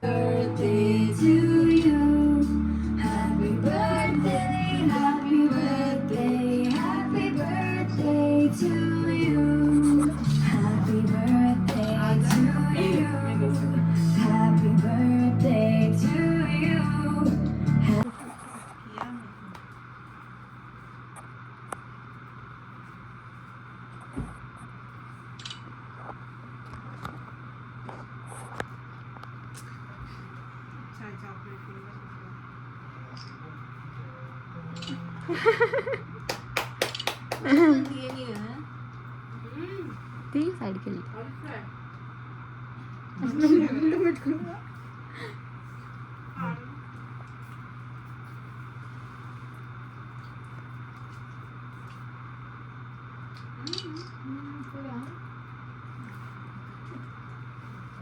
Birthday to you. Happy birthday, happy birthday, happy birthday to you. Happy birthday to you. Happy birthday to you. ती side केली.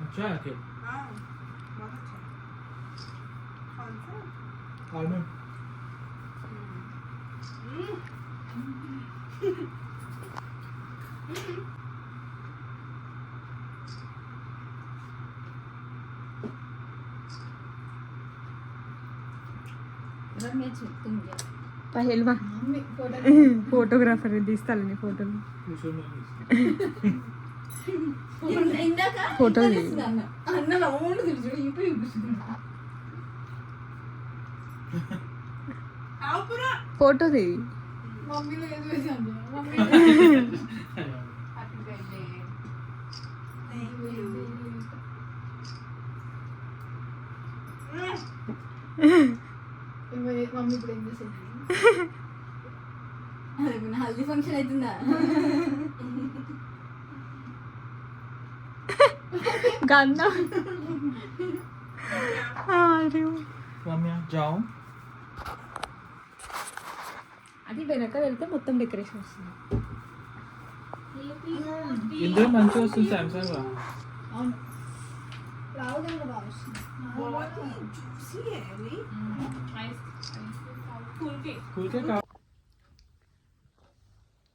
अच्छा है cake. Almond. पाहिल photographer दिसताल photo photo photo दे हल्दी function అవుతుందా गाना जाओ అది వెనక వెళ్తే మొత్తం డెకరేషన్ వస్తుంది. ఇందులో మంచిగా వస్తుంది సామ్సంగ్ లో. అవును రావుగా బాగా వస్తుంది.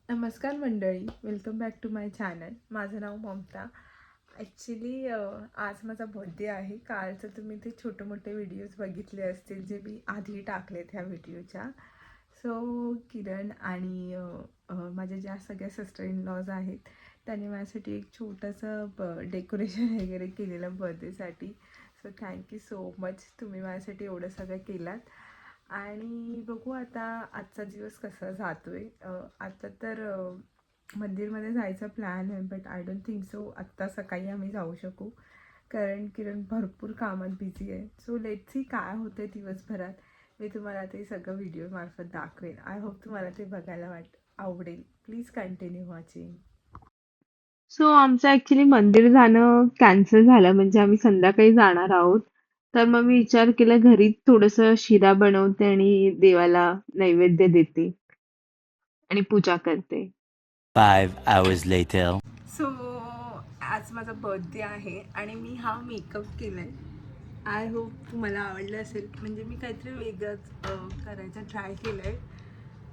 नमस्कार मंडळी, welcome back to my channel. माझं नाव ममता. ॲक्च्युली आज माझा बर्थडे आहे. कालचं तुम्ही ते छोटे मोठे व्हिडिओज बघितले असतील जे मी आधी टाकलेत ह्या व्हिडिओच्या. सो किरण आणि माझ्या ज्या सगळ्या सिस्टर इन लॉज आहेत त्यांनी माझ्यासाठी एक छोटंसं डेकोरेशन वगैरे केलेलं बर्थडेसाठी. सो थँक्यू सो मच, तुम्ही माझ्यासाठी एवढं सगळं केलात. आणि बघू आता आजचा दिवस कसा जातो आहे. आता तर मंदिरमध्ये जायचा प्लॅन आहे, but I don't think so आत्ता सकाळी आम्ही जाऊ शकू, कारण किरण भरपूर कामात बिझी आहे. सो लेट्स सी काय होतं दिवसभरात. मी तुम्हाला ते सगळं व्हिडिओमार्फत दाखवेन. आय होप तुम्हाला ते बघायला आवडेल. Please continue watching. सो आमचं ॲक्च्युली मंदिर जाणं कॅन्सल झालं, म्हणजे आम्ही संध्याकाळी जाणार आहोत. तर मग मी विचार केला घरीच थोडंसं शिरा बनवते आणि देवाला नैवेद्य देते आणि पूजा करते. 5 hours later. सो आज माझा बर्थडे आहे आणि मी हा मेकअप केला आहे. आय होप तुम्हाला आवडलं असेल. म्हणजे मी काहीतरी वेगळंच करायचं ट्राय केलं आहे,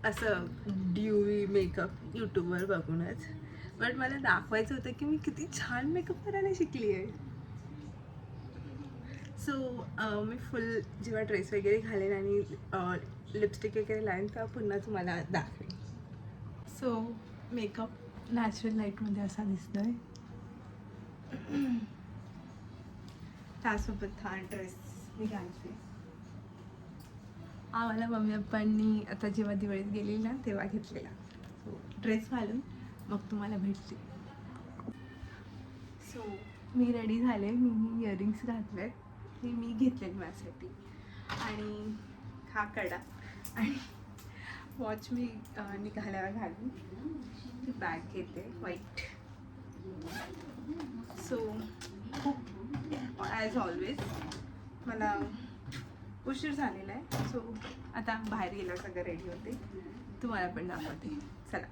असं ड्यूवी मेकअप यूट्यूबवर बघूनच. बट मला दाखवायचं होतं की मी किती छान मेकअप करायला शिकली आहे. सो मी फुल जेव्हा ड्रेस वगैरे घालेन आणि लिपस्टिक वगैरे लावेन तेव्हा पुन्हा तुम्हाला दाखवेन. सो मेकअप नॅचरल लाईटमध्ये असा दिसतो आहे. त्यासोबत हा ड्रेस मी घालते. हा मला मम्मी पप्पांनी आता जेव्हा दिवाळीत गेलेली ना तेव्हा घेतलेला. सो ड्रेस घालून मग तुम्हाला भेटते. सो मी रेडी झाले. मी इयरिंग्स घातले, हे मी घेतलेली माझ्यासाठी. आणि हा कडा आणि वॉच मी निघाल्यावर घालून ती बॅग घेते व्हाईट. सो खूप ॲज ऑलवेज मला उशीर झालेला आहे. सो आता बाहेर गेल्यावर सगळं रेडी होते, तुम्हाला पण दाखवते. चला.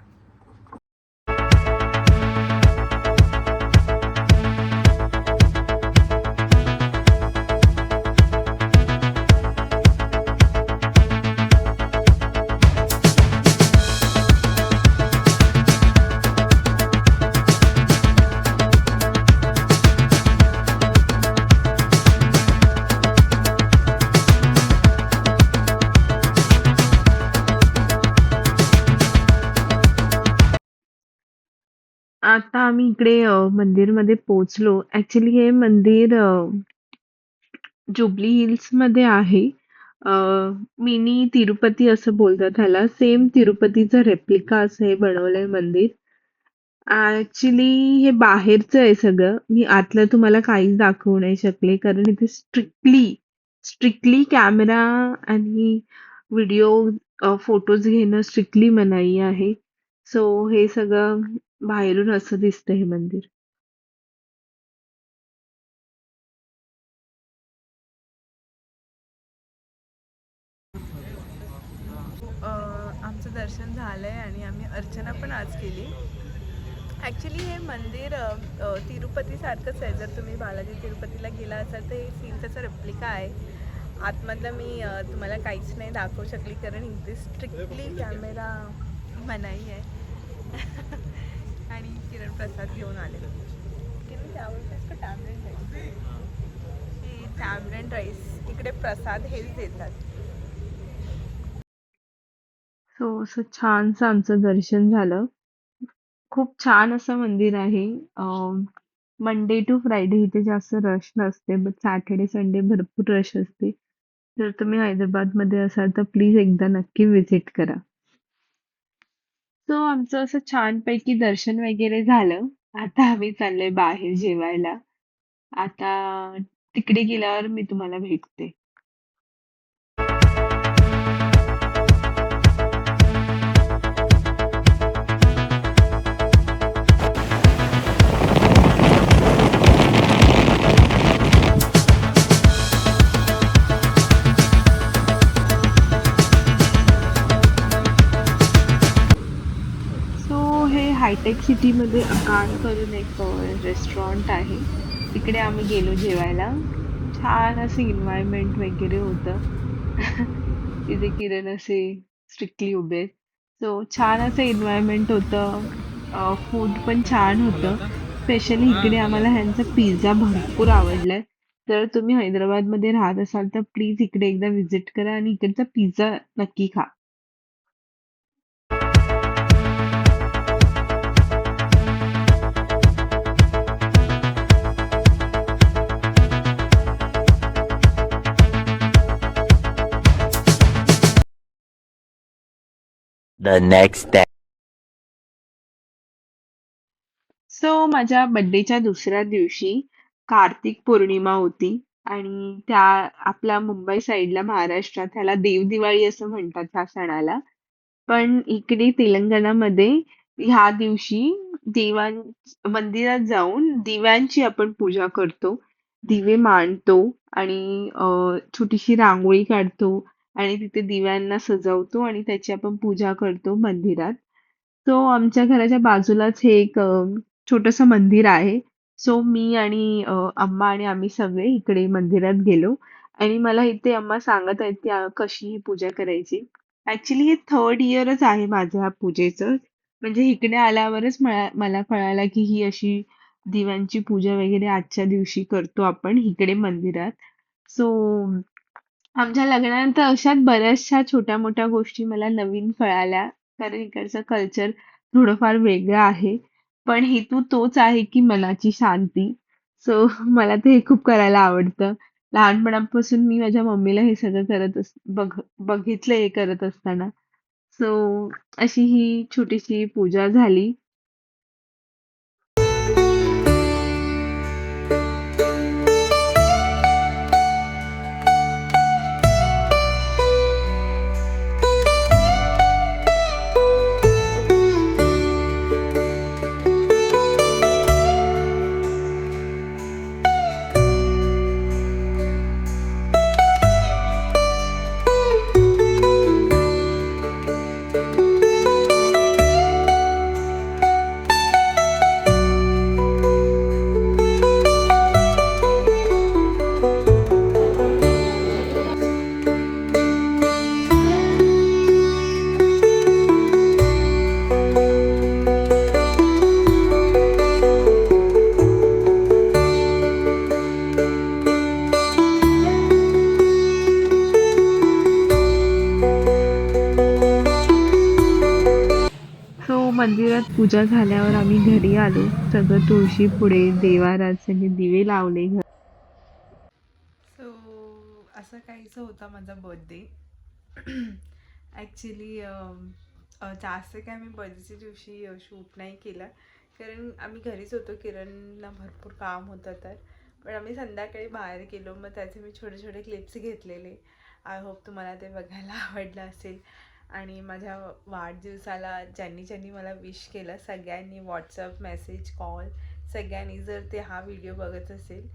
आता आम्ही इकडे मंदिरमध्ये पोहोचलो. ॲक्चुअली हे मंदिर जुबली हिल्समध्ये आहे. अ, मिनी तिरुपती असं बोलतात ह्याला. सेम तिरुपतीचा रेप्लिका असं हे बनवलंय मंदिर. ॲक्चुअली हे बाहेरचं आहे सगळं. मी आतलं तुम्हाला काहीच दाखवू नाही शकले कारण इथे स्ट्रिक्टली कॅमेरा आणि व्हिडिओ फोटोज घेणं स्ट्रिक्टली मनाई आहे. सो हे सगळं बाहेरून असं दिसतं हे मंदिर. आमचं दर्शन झालंय आणि आम्ही अर्चना पण आज केली. ॲक्च्युली हे मंदिर तिरुपतीसारखंच आहे. जर तुम्ही बालाजी तिरुपतीला गेला असाल तर हे सीन त्याचा रेप्लिका आहे. आतमधलं मी तुम्हाला काहीच नाही दाखवू शकली कारण इथे स्ट्रिक्टली कॅमेरा मनाई आहे. आणि किरण प्रसाद घेऊन आले. किरण त्यावर टॅमरेंट राईस, ही टॅमरेंट राईस इकडे प्रसाद हेच देतात. सो असं छानसं आमचं दर्शन झालं. खूप छान असं मंदिर आहे. मंडे टू फ्रायडे इथे जास्त रश नसते, बट सॅटर्डे संडे भरपूर रश असते. जर तुम्ही हैदराबादमध्ये असाल तर प्लीज एकदा नक्की व्हिजिट करा. सो आमचं असं छानपैकी दर्शन वगैरे झालं. आता आम्ही चाललोय बाहेर जेवायला. आता तिकडे गेल्यावर मी तुम्हाला भेटते. सो हे हायटेक सिटीमध्ये अकान करून एक रेस्टॉरंट आहे. तिकडे आम्ही गेलो जेवायला. छान असं एन्व्हायरमेंट वगैरे होतं. तिथे किरण असे स्ट्रिक्टली उभे आहेत. सो छान असं एन्व्हायरमेंट होतं. फूड पण छान होतं. स्पेशली इकडे आम्हाला ह्यांचा पिझ्झा भरपूर आवडलाय. जर तुम्ही हैदराबादमध्ये राहत असाल तर प्लीज इकडे एकदा व्हिजिट करा आणि इकडचा पिझ्झा नक्की खा. The next day. सो माझ्या बड्डेच्या दुसऱ्या दिवशी कार्तिक पौर्णिमा होती आणि त्या आपल्या मुंबई साईडला महाराष्ट्रात ह्याला देवदिवाळी असं म्हणतात ह्या सणाला. पण इकडे तेलंगणामध्ये ह्या दिवशी देवां मंदिरात जाऊन दिव्यांची आपण पूजा करतो. दिवे मांडतो आणि छोटीशी रांगोळी काढतो आणि तिथे दिव्यांना सजवतो आणि त्याची आपण पूजा करतो मंदिरात. सो आमच्या घराच्या बाजूलाच हे एक छोटंसं मंदिर आहे. सो मी आणि अम्मा आणि आम्ही सगळे इकडे मंदिरात गेलो आणि मला इथे अम्मा सांगत आहेत की कशी ही पूजा करायची. ॲक्चुअली हे थर्ड इयरच आहे माझं ह्या पूजेचं. म्हणजे इकडे आल्यावरच मला कळालं की ही अशी दिव्यांची पूजा वगैरे आजच्या दिवशी करतो आपण इकडे मंदिरात. सो आमच्या लग्नानंतर अशाच बऱ्याचशा छोट्या-मोठ्या गोष्टी मला नवीन कळाल्या. कारण इकडचं कल्चर थोडंफार वेगळं आहे. पण हेतू तोच आहे की मनाची शांती. सो मला ते हे खूप करायला आवडतं. लहानपणापासून मी माझ्या मम्मीला हे सगळं बघितलंय हे करत असताना. सो अशी ही छोटीशी पूजा झाली. मंदिरात पूजा झाल्यावर आम्ही घरी आलो. सगळं तुळशी पुढे देवाराचे दिवे लावले. सो असं काहीच होता माझा बर्थडे. ॲक्च्युली जास्त काय मी बर्थडेच्या दिवशी शूट नाही केलं, कारण आम्ही घरीच होतो. किरणला भरपूर काम होतं तर. पण आम्ही संध्याकाळी बाहेर गेलो, मग त्याचे मी छोटे छोटे क्लिप्स घेतलेले. आय होप तुम्हाला ते बघायला आवडलं असेल. आणि माझ्या वाढदिवसाला ज्यांनी ज्यांनी मला विश केलं सगळ्यांनी व्हॉट्सअप मेसेज कॉल सगळ्यांनी जर ते हा व्हिडिओ बघत असेल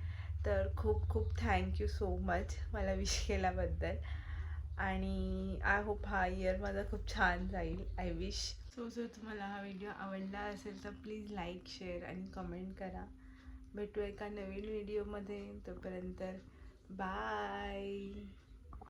तर खूप खूप थँक्यू सो मच मला विश केल्याबद्दल. आणि आय होप हा इयर माझा खूप छान जाईल. I wish so. तुम्हाला हा व्हिडिओ आवडला असेल तर प्लीज लाईक शेअर आणि कमेंट करा. भेटू एका नवीन व्हिडिओमध्ये. तोपर्यंत बाय.